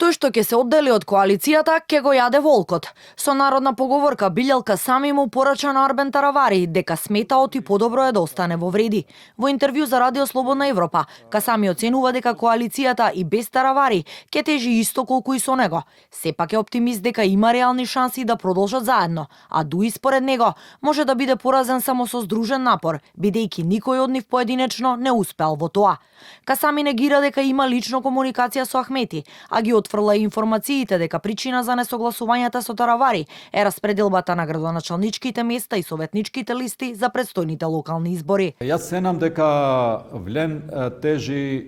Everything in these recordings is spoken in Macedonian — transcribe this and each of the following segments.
Тој што ќе се оддели од коалицијата, ќе го јаде волкот. Со народна поговорка Билјалка Сами му порача на Арбен Таравари дека сметаот и подобро е да остане во вреди. Во интервју за Радио Слободна Европа, Касами оценува дека коалицијата и без Таравари ќе тежи исто колку и со него. Сепак е оптимист дека има реални шанси да продолжат заедно, а дуи според него може да биде поразен само со здружен напор, бидејќи никој од нив поединечно не успеал во тоа. Касами негира дека има лично комуникација со Ахмети, а ги отфрла и информациите дека причина за несогласувањата со Таравари е распределбата на градоначалничките места и советничките листи за предстојните локални избори. Јас сенам дека Влем тежи,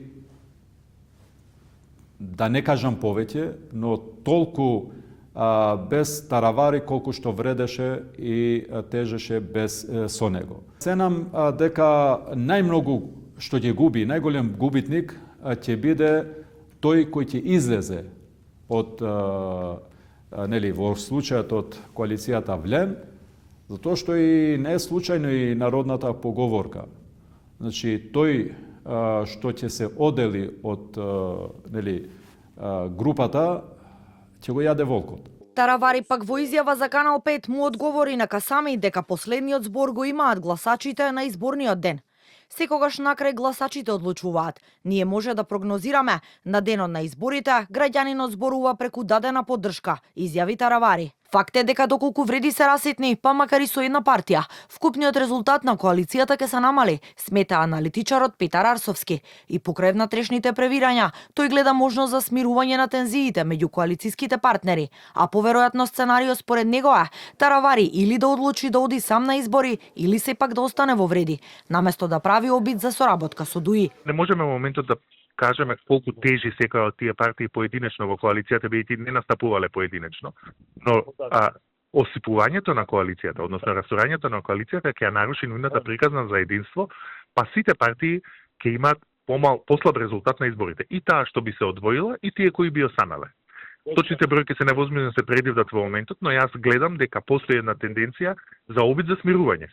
да не кажам повеќе, но толку без Таравари колку што вредеше и тежеше без со него. Сенам дека најмногу што ќе губи, најголем губитник ќе биде тој кој ќе излезе од во случајот од коалицијата Влем, затоа што и не е случајно и народната поговорка. Значи тој што ќе се одели од групата ќе го јаде волкот. Таравари пак во изјава за Канал 5 му одговори на Касами дека последниот збор го имаат гласачите на изборниот ден. Секогаш накрај гласачите одлучуваат. Ние може да прогнозираме, на денот на изборите граѓанинот зборува преку дадена поддршка, изјави Таравари. Факт е дека доколку вреди се раситни, па макар и со една партија, вкупниот резултат на коалицијата ќе се намали, смета аналитичарот Петар Арсовски. И покрај внатрешните превирања, тој гледа можност за смирување на тензиите меѓу коалициските партнери, а поверојатно сценарио според него е Таравари или да одлучи да оди сам на избори, или сепак да остане во вреди, наместо да прави обид за соработка со ДУИ. Не можеме во моментот да кажеме колку тежи секоја од тие партии поединечно во коалицијата, бидејќи не настапувале поединечно. Но осипувањето на коалицијата, односно растурањето на коалицијата ќе ја наруши нивната приказна за единство, па сите партии ќе имаат послаб резултат на изборите. И таа што би се одвоила, и тие кои би останале. Точните бројки се невозможно да се предвидат во моментот, но јас гледам дека постои една тенденција за обид за смирување.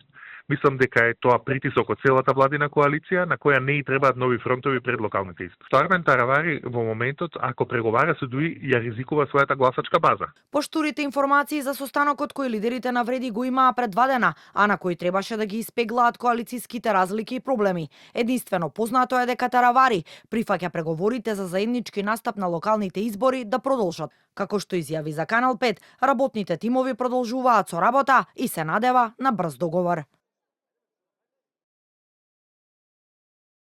Мислам дека е тоа притисок од целата владина коалиција на која не и требаат нови фронтови пред локалните избори. Арбен Таравари во моментот, ако преговара со ДУИ, ја ризикува својата гласачка база. Поштурите информации за состанокот кој лидерите на Вреди го имаа пред 2 дена, а на кој требаше да ги испеглаат коалициските разлики и проблеми. Единствено познато е дека Таравари прифаќа преговорите за заеднички настап на локалните избори да продолжат. Како што изјави за Канал 5, работните тимови продолжуваат со работа и се надева на брз договор.